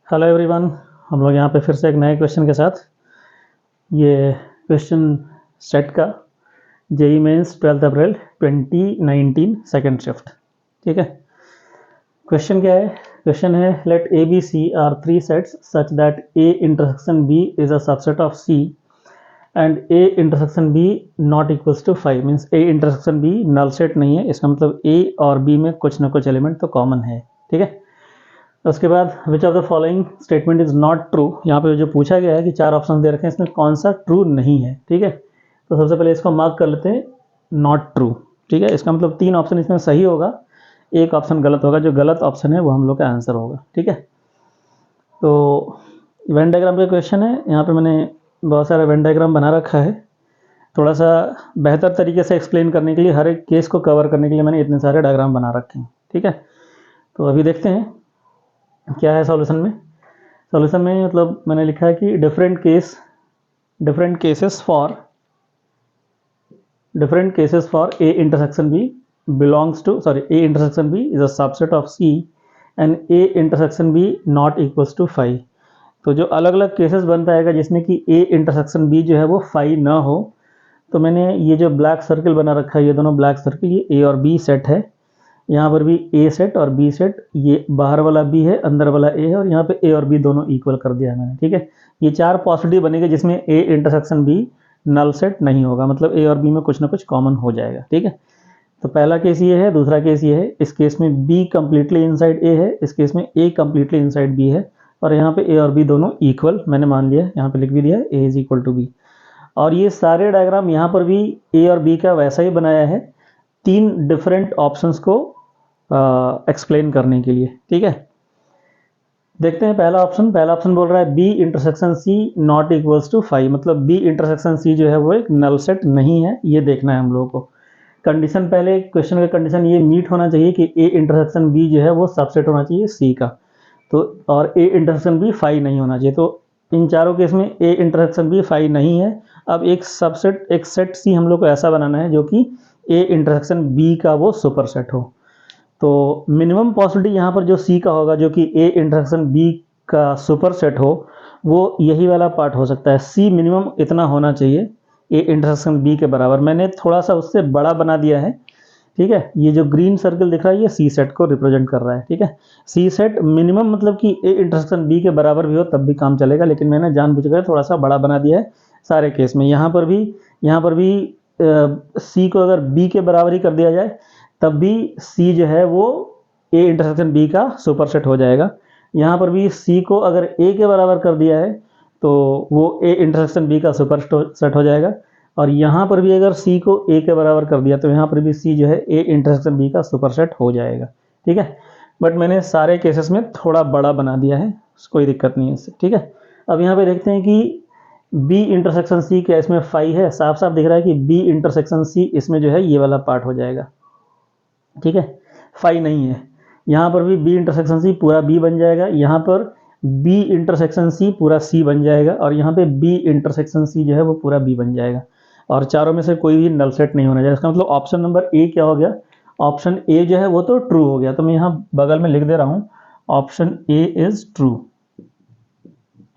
Hello everyone, हम लोग यहाँ पे फिर से एक नए क्वेश्चन के साथ। ये क्वेश्चन सेट का JEE Mains 12 April 2019 second shift. ठीक है, क्वेश्चन क्या है? क्वेश्चन है let A B C are three sets such that A intersection B is a subset of C and A intersection B not equals to 5। Means A intersection B null set नहीं है, इसका मतलब ए और B में कुछ ना कुछ element तो कॉमन है। ठीक है, उसके बाद which of the following statement is not true. यहाँ पे जो पूछा गया है कि चार ऑप्शन दे रखे हैं, इसमें कौन सा ट्रू नहीं है। ठीक है, तो सबसे पहले इसको मार्क कर लेते हैं नॉट ट्रू। ठीक है, इसका मतलब तीन ऑप्शन इसमें सही होगा, एक ऑप्शन गलत होगा। जो गलत ऑप्शन है वो हम लोग का आंसर होगा। ठीक है, तो वेन डायग्राम का क्वेश्चन है। यहाँ पे मैंने बहुत सारा वेन डायग्राम बना रखा है, थोड़ा सा बेहतर तरीके से एक्सप्लेन करने के लिए, हर एक केस को कवर करने के लिए मैंने इतने सारे डायग्राम बना रखे हैं। ठीक है, तो अभी देखते हैं क्या है सॉल्यूशन में। सॉल्यूशन में मतलब मैंने लिखा है कि different cases for A intersection B belongs to A intersection B is a subset of C and A intersection B not equals to 5। तो जो अलग अलग केसेस बन पाएगा जिसमें कि ए इंटरसेक्शन बी जो है वो 5 ना हो, तो मैंने ये जो ब्लैक सर्कल बना रखा है, ये दोनों ब्लैक सर्कल, ये ए और बी सेट है। यहाँ पर भी ए सेट और बी सेट, ये बाहर वाला बी है, अंदर वाला ए है, और यहाँ पे ए और बी दोनों इक्वल कर दिया है मैंने। ठीक है, ये चार पॉसिटिव बनेंगे जिसमें A intersection B null set नहीं होगा, मतलब ए और बी में कुछ ना कुछ कॉमन हो जाएगा। ठीक है, तो पहला केस ये है, दूसरा केस ये है। इस केस में बी कंप्लीटली इनसाइड ए है, इस केस में ए कंप्लीटली इनसाइड बी है, और यहाँ पे ए और बी दोनों इक्वल मैंने मान लिया, यहाँ पे लिख भी दिया ए इज इक्वल टू बी। और ये सारे डायग्राम यहाँ पर भी ए और बी का वैसा ही बनाया है, तीन डिफरेंट ऑप्शंस को एक्सप्लेन करने के लिए। ठीक है, देखते हैं पहला ऑप्शन बोल रहा है B intersection C not equals to 5, मतलब बी इंटरसेक्शन सी जो है वो एक नल सेट नहीं है, ये देखना है हम लोगों को। कंडीशन, पहले क्वेश्चन का कंडीशन ये मीट होना चाहिए कि ए इंटरसेक्शन बी जो है वो सबसेट होना चाहिए सी का, तो और ए इंटरसेक्शन बी 5 नहीं होना चाहिए। तो इन चारों केस में ए इंटरसेक्शन बी 5 नहीं है। अब एक सबसेट, एक सेट सी हम लोग को ऐसा बनाना है जो कि ए इंटरसेक्शन बी का वो सुपर सेट हो। तो मिनिमम पॉसिबिलिटी यहाँ पर जो सी का होगा, जो कि ए इंटरसेक्शन बी का सुपर सेट हो, वो यही वाला पार्ट हो सकता है। सी मिनिमम इतना होना चाहिए ए इंटरसेक्शन बी के बराबर। मैंने थोड़ा सा उससे बड़ा बना दिया है। ठीक है, ये जो ग्रीन सर्कल दिख रहा है ये सी सेट को रिप्रेजेंट कर रहा है। ठीक है, सी सेट मिनिमम मतलब कि ए इंटरसेक्शन बी के बराबर भी हो तब भी काम चलेगा, लेकिन मैंने जानबूझकर थोड़ा सा बड़ा बना दिया है सारे केस में। यहाँ पर भी सी को अगर बी के बराबर ही कर दिया जाए तब भी सी जो है वो ए इंटरसेक्शन बी का सुपर सेट हो जाएगा। यहाँ पर भी सी को अगर ए के बराबर कर दिया है तो वो ए इंटरसेक्शन बी का सुपर सेट हो जाएगा, और यहाँ पर भी अगर सी को ए के बराबर कर दिया तो यहाँ पर भी सी जो है ए इंटरसेक्शन बी का सुपर सेट हो जाएगा। ठीक है, बट मैंने सारे केसेस में थोड़ा बड़ा बना दिया है, कोई दिक्कत नहीं है इससे। ठीक है, अब यहाँ पे देखते हैं कि बी इंटरसेक्शन सी क्या इसमें 5 है, साफ साफ दिख रहा है कि बी इंटरसेक्शन सी इसमें जो है ये वाला पार्ट हो जाएगा। ठीक है, 5 नहीं है। यहाँ पर भी बी इंटरसेक्शन सी पूरा बी बन जाएगा, यहाँ पर बी इंटरसेक्शन सी पूरा सी बन जाएगा, और यहाँ पे बी इंटरसेक्शन सी जो है वो पूरा बी बन जाएगा, और चारों में से कोई भी नल सेट नहीं होना चाहिए। इसका मतलब ऑप्शन नंबर ए क्या हो गया? ऑप्शन ए जो है वो तो ट्रू हो गया, तो मैं यहाँ बगल में लिख दे रहा हूँ ऑप्शन ए इज ट्रू।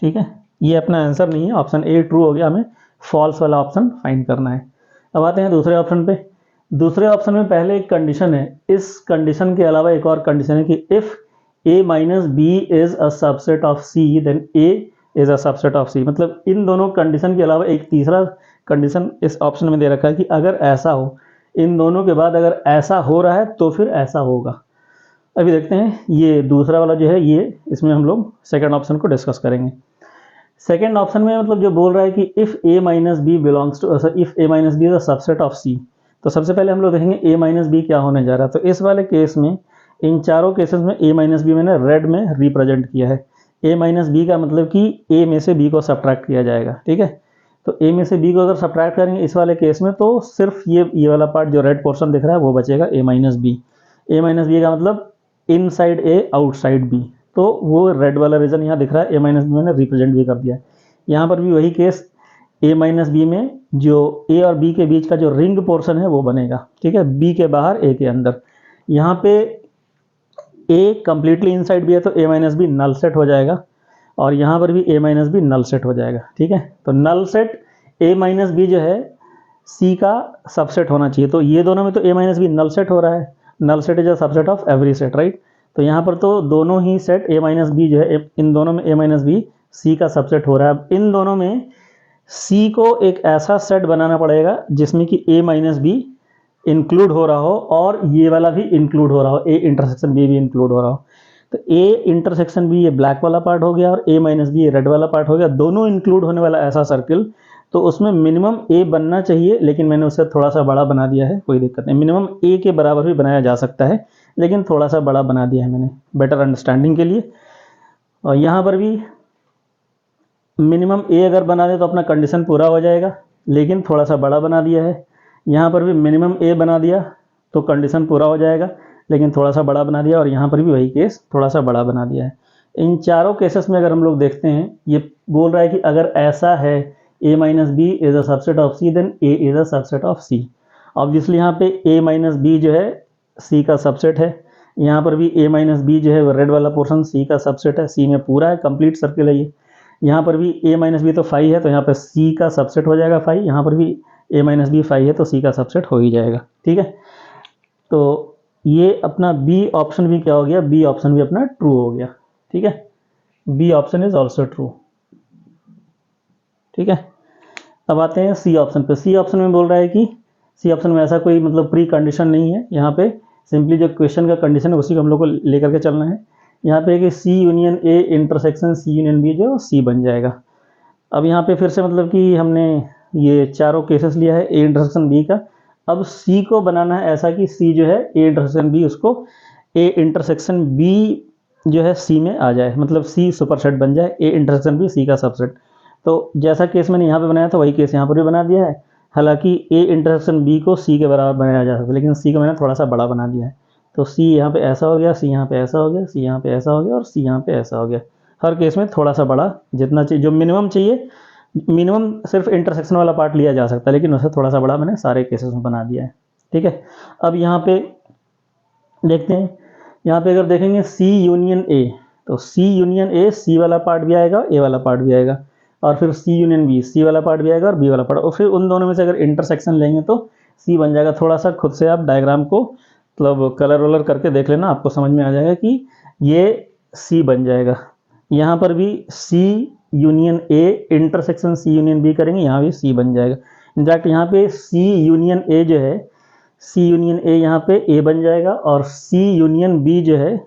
ठीक है, ये अपना आंसर नहीं है, ऑप्शन ए ट्रू हो गया, हमें फॉल्स वाला ऑप्शन फाइंड करना है। अब आते हैं दूसरे ऑप्शन पे। दूसरे ऑप्शन में पहले एक कंडीशन है, इस कंडीशन के अलावा एक और कंडीशन है कि if a minus B is a subset of C then a is a subset of C. मतलब इन दोनों कंडीशन के अलावा एक तीसरा कंडीशन इस ऑप्शन में दे रखा है कि अगर ऐसा हो, इन दोनों के बाद अगर ऐसा हो रहा है तो फिर ऐसा होगा। अभी देखते हैं ये दूसरा वाला जो है, ये इसमें हम लोग सेकेंड ऑप्शन को डिस्कस करेंगे। सेकेंड ऑप्शन में मतलब जो बोल रहा है कि if a minus B belongs to, if a minus B is a subset of C, तो सबसे पहले हम लोग देखेंगे ए माइनस बी क्या होने जा रहा है। तो इस वाले केस में, इन चारों केसेस में ए माइनस बी मैंने रेड में रिप्रेजेंट किया है। ए माइनस बी का मतलब कि ए में से बी को सब्ट्रैक्ट किया जाएगा। ठीक है, तो ए में से बी को अगर सब्ट्रैक्ट करेंगे इस वाले केस में, तो सिर्फ ये वाला पार्ट जो रेड पोर्शन दिख रहा है वो बचेगा, ए माइनस बी। ए माइनस बी का मतलब इन साइड ए आउटसाइड बी, तो वो रेड वाला रीजन यहाँ दिख रहा है, ए माइनस बी मैंने रिप्रेजेंट भी कर दिया है। यहाँ पर भी वही केस, ए माइनस बी में जो ए और बी के बीच का जो रिंग पोर्शन है वो बनेगा। ठीक है, बी के बाहर ए के अंदर। यहाँ पे ए कंप्लीटली इनसाइड बी है तो A minus B null set हो जाएगा, और यहाँ पर भी a minus B null set हो जाएगा। ठीक है, तो null set a minus B जो है C का सबसेट होना चाहिए। तो ये दोनों में तो a minus B null set हो रहा है, null set is a subset of every set, right. तो यहाँ पर तो दोनों ही सेट a माइनस बी जो है, इन दोनों में a माइनस बी C का सबसेट हो रहा है। अब इन दोनों में C को एक ऐसा सेट बनाना पड़ेगा जिसमें कि a माइनस बी इंक्लूड हो रहा हो और ये वाला भी इंक्लूड हो रहा हो, a इंटरसेक्शन b भी इंक्लूड हो रहा हो। तो a इंटरसेक्शन b ये ब्लैक वाला पार्ट हो गया और a माइनस बी ये रेड वाला पार्ट हो गया, दोनों इंक्लूड होने वाला ऐसा सर्किल। तो उसमें मिनिमम a बनना चाहिए, लेकिन मैंने उसे थोड़ा सा बड़ा बना दिया है, कोई दिक्कत नहीं। मिनिमम a के बराबर भी बनाया जा सकता है, लेकिन थोड़ा सा बड़ा बना दिया है मैंने बेटर अंडरस्टैंडिंग के लिए। और यहाँ पर भी मिनिमम a अगर बना दे तो अपना कंडीशन पूरा हो जाएगा, लेकिन थोड़ा सा बड़ा बना दिया है। यहाँ पर भी मिनिमम a बना दिया तो कंडीशन पूरा हो जाएगा, लेकिन थोड़ा सा बड़ा बना दिया, और यहाँ पर भी वही केस थोड़ा सा बड़ा बना दिया है। इन चारों केसेस में अगर हम लोग देखते हैं, ये बोल रहा है कि अगर ऐसा है a minus B is a subset of c then a is a subset of c। Obviously यहाँ पे a माइनस बी जो है c का सबसेट है, यहाँ पर भी a माइनस बी जो है वो रेड वाला पोर्शन c का सबसेट है, c में पूरा है, कंप्लीट सर्किल है ये। यहाँ पर भी a माइनस बी तो 5 है, तो यहाँ पर c का सबसेट हो जाएगा 5, यहाँ पर भी a माइनस बी 5 है तो c का सबसेट हो ही जाएगा। ठीक है, तो ये अपना b ऑप्शन भी क्या हो गया, b ऑप्शन भी अपना ट्रू हो गया। ठीक है, b option is also true. ठीक है, अब आते हैं सी ऑप्शन पे। सी ऑप्शन में बोल रहा है कि सी ऑप्शन में ऐसा कोई मतलब प्री कंडीशन नहीं है, यहाँ पे सिंपली जो क्वेश्चन का कंडीशन है उसी को हम लोग को लेकर के चलना है। यहाँ पे कि C union A intersection C union B जो सी बन जाएगा। अब यहाँ पे फिर से मतलब कि हमने ये चारों केसेस लिया है ए इंटरसेक्शन बी का। अब सी को बनाना है ऐसा कि सी जो है ए इंटरसेक्शन बी, उसको ए इंटरसेक्शन बी जो है सी में आ जाए, मतलब सी सुपरसेट बन जाए, ए इंटरसेक्शन बी सी का सबसेट। तो जैसा केस मैंने यहाँ पे बनाया था वही केस यहाँ पर भी बना दिया है। हालांकि ए इंटरसेक्शन बी को सी के बराबर बनाया जा सकता है, लेकिन सी को मैंने थोड़ा सा बड़ा बना दिया है। तो सी यहाँ पे ऐसा हो गया, सी यहाँ पे ऐसा हो गया, सी यहाँ पे ऐसा हो गया और सी यहाँ पे ऐसा हो गया। हर केस में थोड़ा सा बड़ा, जितना चाहिए जो मिनिमम चाहिए, मिनिमम सिर्फ इंटरसेक्शन वाला पार्ट लिया जा सकता है, लेकिन उसे थोड़ा सा बड़ा मैंने सारे केसेस में बना दिया है। ठीक है, अब यहाँ पे देखते हैं, यहाँ पे अगर देखेंगे सी यूनियन ए, तो सी यूनियन ए सी वाला पार्ट भी आएगा, ए वाला पार्ट भी आएगा, और फिर सी यूनियन बी सी वाला पार्ट भी आएगा और बी वाला पार्ट, और फिर उन दोनों में से अगर इंटरसेक्शन लेंगे तो सी बन जाएगा। थोड़ा सा खुद से आप डायग्राम को मतलब कलर वलर करके देख लेना, आपको समझ में आ जाएगा कि ये सी बन जाएगा। यहाँ पर भी C union A intersection C union B करेंगे, यहाँ भी सी बन जाएगा। इनफैक्ट यहाँ पे सी यूनियन ए जो है, सी यूनियन ए यहाँ पे ए बन जाएगा, और सी यूनियन बी जो है,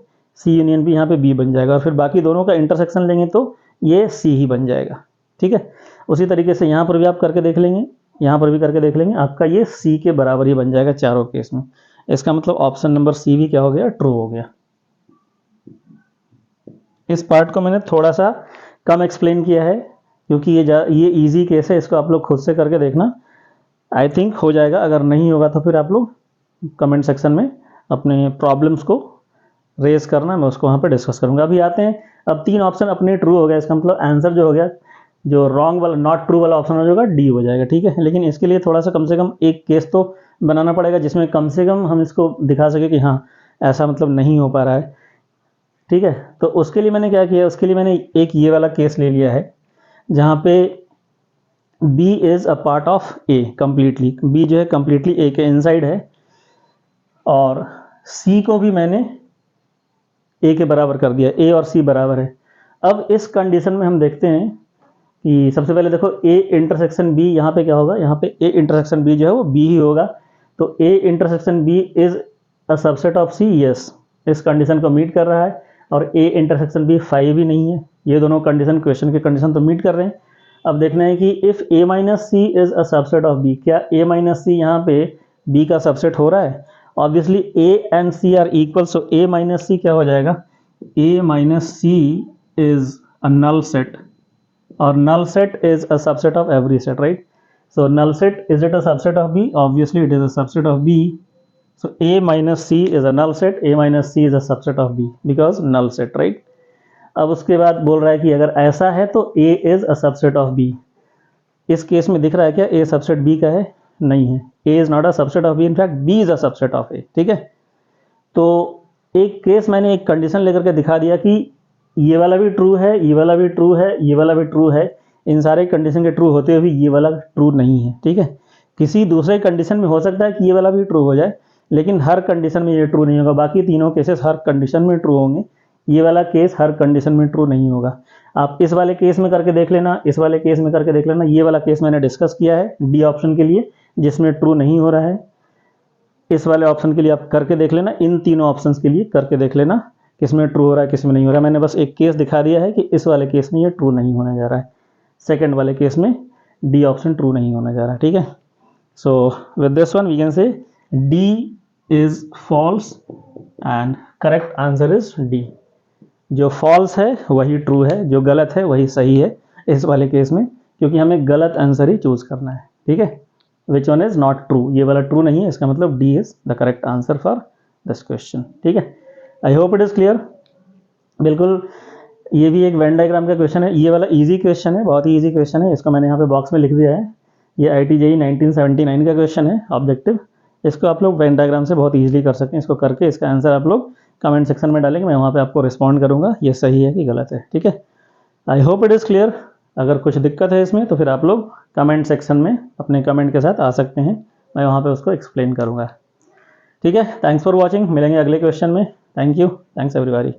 सी यूनियन बी यहाँ पे बी बन जाएगा, और फिर बाकी दोनों का इंटरसेक्शन लेंगे तो ये सी ही बन जाएगा। ठीक है, उसी तरीके से यहाँ पर भी आप करके देख लेंगे, यहाँ पर भी करके देख लेंगे, आपका ये सी के बराबर ही बन जाएगा चारों केस में। इसका मतलब ऑप्शन नंबर सी भी क्या हो गया, ट्रू हो गया। इस पार्ट को मैंने थोड़ा सा कम एक्सप्लेन किया है क्योंकि ये इजी केस है, इसको आप लोग खुद से करके देखना, आई थिंक हो जाएगा। अगर नहीं होगा तो फिर आप लोग कमेंट सेक्शन में अपने प्रॉब्लम्स को रेज करना, मैं उसको वहाँ पर डिस्कस करूँगा। अभी आते हैं, अब 3 ऑप्शन अपने ट्रू हो गया, इसका मतलब आंसर जो हो गया, जो रॉन्ग वाला नॉट ट्रू वाला ऑप्शन हो जाएगा डी हो जाएगा। ठीक है, लेकिन इसके लिए थोड़ा सा कम से कम एक केस तो बनाना पड़ेगा जिसमें कम से कम हम इसको दिखा सके कि हाँ ऐसा मतलब नहीं हो पा रहा है। ठीक है, तो उसके लिए मैंने क्या किया, उसके लिए मैंने एक ये वाला केस ले लिया है जहाँ पे B is a part of A completely, B जो है कम्प्लीटली A के इनसाइड है, और C को भी मैंने A के बराबर कर दिया, A और C बराबर है। अब इस कंडीशन में हम देखते हैं कि सबसे पहले देखो A इंटरसेक्शन B, यहाँ पे क्या होगा, यहाँ पे A इंटरसेक्शन B जो है वो B ही होगा, तो A intersection B is a subset of C, yes, इस कंडीशन को मीट कर रहा है, और A इंटरसेक्शन B 5 भी नहीं है। ये दोनों कंडीशन क्वेश्चन के कंडीशन तो मीट कर रहे हैं। अब देखना है कि if A minus C is a subset of B, क्या A माइनस सी यहाँ पे B का सबसेट हो रहा है। Obviously A and C are equal, so A minus C क्या हो जाएगा, A minus C is a null set, और null set is a subset of every set, right? So null set, is it a subset of B? Obviously it is a subset of B. So A minus C is a null set, A minus C is a subset of B because null set, right? अब उसके बाद बोल रहा है कि अगर ऐसा है तो A is a subset of B। इस केस में दिख रहा है क्या A सबसेट B का है, नहीं है, A is not a subset of B, in fact B is a subset of A। ठीक है, तो एक केस मैंने एक कंडीशन लेकर के दिखा दिया कि ये वाला भी ट्रू है, ये वाला भी ट्रू है, ये वाला भी ट्रू है, इन सारे कंडीशन के ट्रू होते हुए भी ये वाला ट्रू नहीं है, ठीक है। किसी दूसरे कंडीशन में हो सकता है कि ये वाला भी ट्रू हो जाए, लेकिन हर कंडीशन में ये ट्रू नहीं होगा। बाकी तीनों केसेस हर कंडीशन में ट्रू होंगे, ये वाला केस हर कंडीशन में ट्रू नहीं होगा। आप इस वाले केस में करके देख लेना, इस वाले केस में करके देख लेना। ये वाला केस मैंने डिस्कस किया है डी ऑप्शन के लिए, जिसमें ट्रू नहीं हो रहा है। इस वाले ऑप्शन के लिए आप करके देख लेना, इन तीनों ऑप्शंस के लिए करके देख लेना किसमें ट्रू हो रहा है, किसमें नहीं हो रहा है। मैंने बस एक केस दिखा दिया है कि इस वाले केस में ये ट्रू नहीं होने जा रहा है, सेकंड वाले केस में डी ऑप्शन ट्रू नहीं होने जा रहा है, ठीक है। So with this one we can say D is false and correct answer is D. जो फॉल्स है वही ट्रू है, जो गलत है वही सही है इस वाले केस में, क्योंकि हमें गलत आंसर ही चूज करना है, ठीक है। Which one is not true, ये वाला ट्रू नहीं है, इसका मतलब D is the correct answer for this question, ठीक है। I hope it is clear. बिल्कुल, ये भी एक वेन डायग्राम का क्वेश्चन है, ये वाला इजी क्वेश्चन है, बहुत ही इजी क्वेश्चन है, इसको मैंने यहाँ पे बॉक्स में लिख दिया है। ये IIT JEE 1979 का क्वेश्चन है ऑब्जेक्टिव, इसको आप लोग वेन डायग्राम से बहुत ईजिली कर सकते हैं। इसको करके इसका आंसर आप लोग कमेंट सेक्शन में डालेंगे, मैं वहाँ पे आपको रिस्पॉन्ड करूँगा ये सही है कि गलत है, ठीक है। I hope it is clear. अगर कुछ दिक्कत है इसमें तो फिर आप लोग कमेंट सेक्शन में अपने कमेंट के साथ आ सकते हैं, मैं वहाँ पे उसको एक्सप्लेन करूँगा, ठीक है। थैंक्स फॉर वॉचिंग, मिलेंगे अगले क्वेश्चन में। Thank you, thanks everybody.